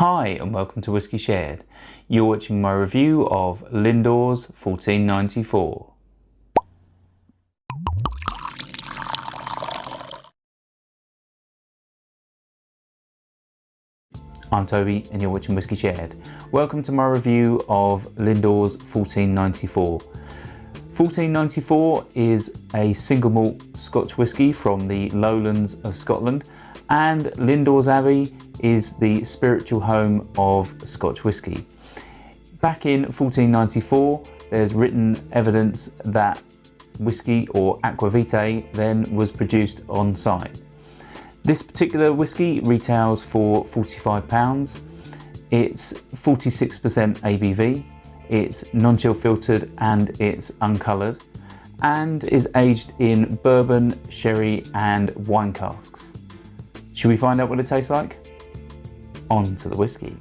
Hi and welcome to Whisky Shared. You're watching my review of Lindores 1494. I'm Toby and you're watching Whisky Shared. Welcome to my review of Lindores 1494. 1494 is a single malt Scotch whisky from the lowlands of Scotland, and Lindores Abbey is the spiritual home of Scotch whisky. Back in 1494, there's written evidence that whisky, or aquavitae, then was produced on site. This particular whisky retails for £45. It's 46% ABV, it's non-chill filtered and it's uncoloured, and is aged in bourbon, sherry and wine casks. Should we find out what it tastes like? On to the whisky.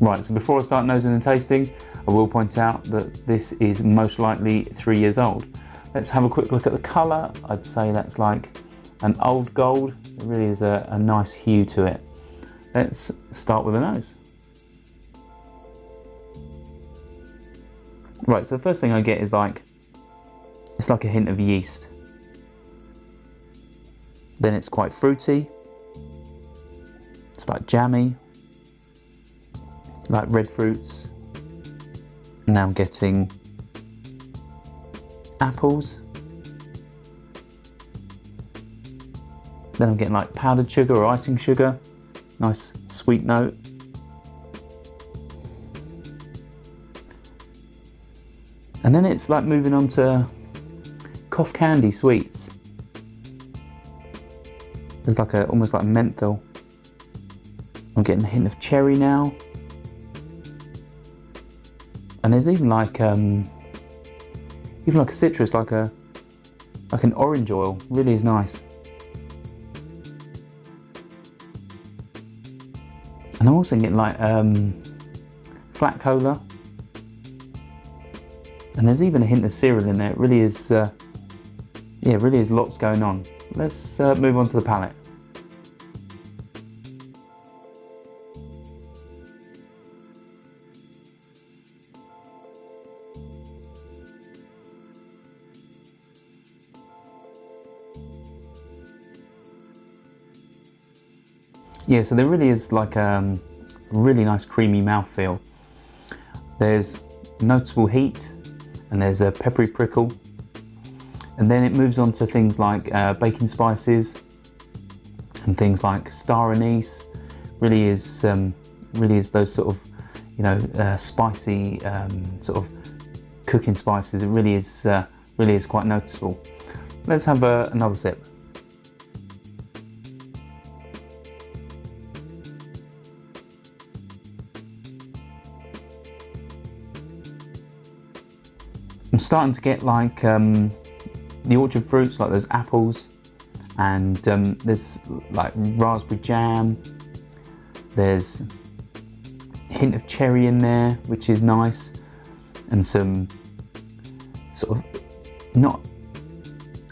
Right, so before I start nosing and tasting, I will point out that this is most likely 3 years old. Let's have a quick look at the colour. I'd say that's like an old gold. It really is a nice hue to it. Let's start with the nose. Right, so the first thing I get is it's like a hint of yeast. Then it's quite fruity. It's like jammy, like red fruits. Now I'm getting apples. Then I'm getting like powdered sugar or icing sugar. Nice sweet note. And then it's like moving on to cough candy sweets. There's like almost like menthol. I'm getting a hint of cherry now. And there's even like a citrus, like an orange oil. Really is nice. And I'm also getting like flat cola. And there's even a hint of cereal in there. It really is, yeah, it really is lots going on. Let's move on to the palate. Yeah, so there really is like a really nice creamy mouthfeel. There's noticeable heat and there's a peppery prickle. And then it moves on to things like baking spices and things like star anise. Really is those sort of, you know, spicy sort of cooking spices. It really is quite noticeable. Let's have another sip. I'm starting to get like the orchard fruits, like those apples, and there's like raspberry jam. There's a hint of cherry in there, which is nice, and some sort of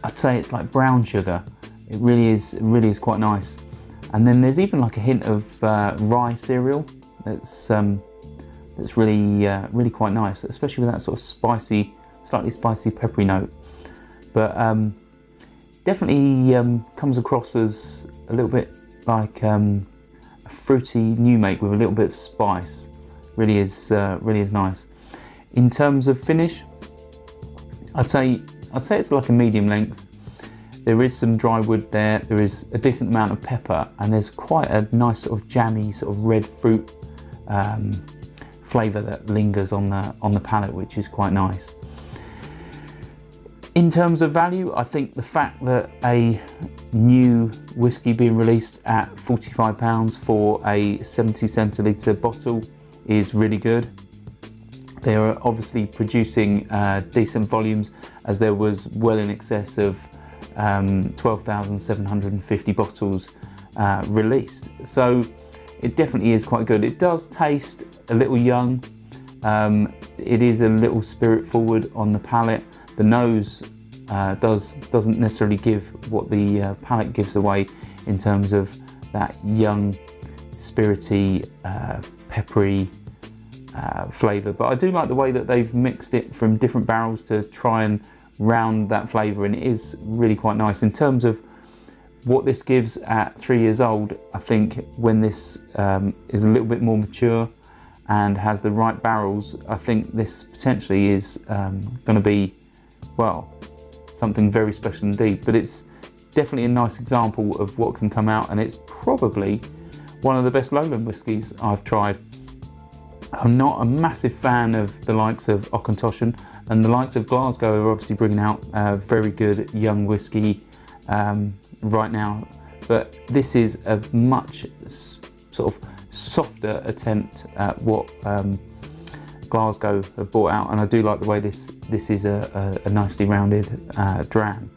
I'd say it's like brown sugar. It really is quite nice. And then there's even like a hint of rye cereal. That's really quite nice, especially with that sort of slightly spicy peppery note. But definitely comes across as a little bit like a fruity new make with a little bit of spice. Really is nice. In terms of finish, I'd say it's like a medium length. There is some dry wood there. There is a decent amount of pepper, and there's quite a nice sort of jammy sort of red fruit flavour that lingers on the palate, which is quite nice. In terms of value, I think the fact that a new whisky being released at £45 for a 70 centilitre bottle is really good. They are obviously producing decent volumes, as there was well in excess of 12,750 bottles released. So it definitely is quite good. It does taste a little young. It is a little spirit forward on the palate. The nose doesn't necessarily give what the palate gives away in terms of that young spirity, peppery flavour, but I do like the way that they've mixed it from different barrels to try and round that flavour, and it is really quite nice. In terms of what this gives at 3 years old, I think when this is a little bit more mature and has the right barrels, I think this potentially is going to be, well, something very special indeed. But it's definitely a nice example of what can come out, and it's probably one of the best lowland whiskies I've tried. I'm not a massive fan of the likes of Auchentoshan, and the likes of Glasgow are obviously bringing out very good young whiskey right now, but this is a much sort of softer attempt at what Glasgow have brought out, and I do like the way this is a nicely rounded dram.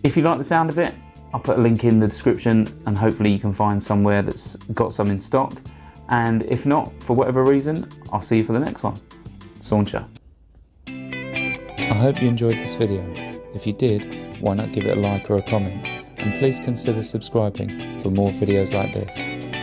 If you like the sound of it, I'll put a link in the description, and hopefully you can find somewhere that's got some in stock. And if not, for whatever reason, I'll see you for the next one. Sauncha. I hope you enjoyed this video. If you did, why not give it a like or a comment? And please consider subscribing for more videos like this.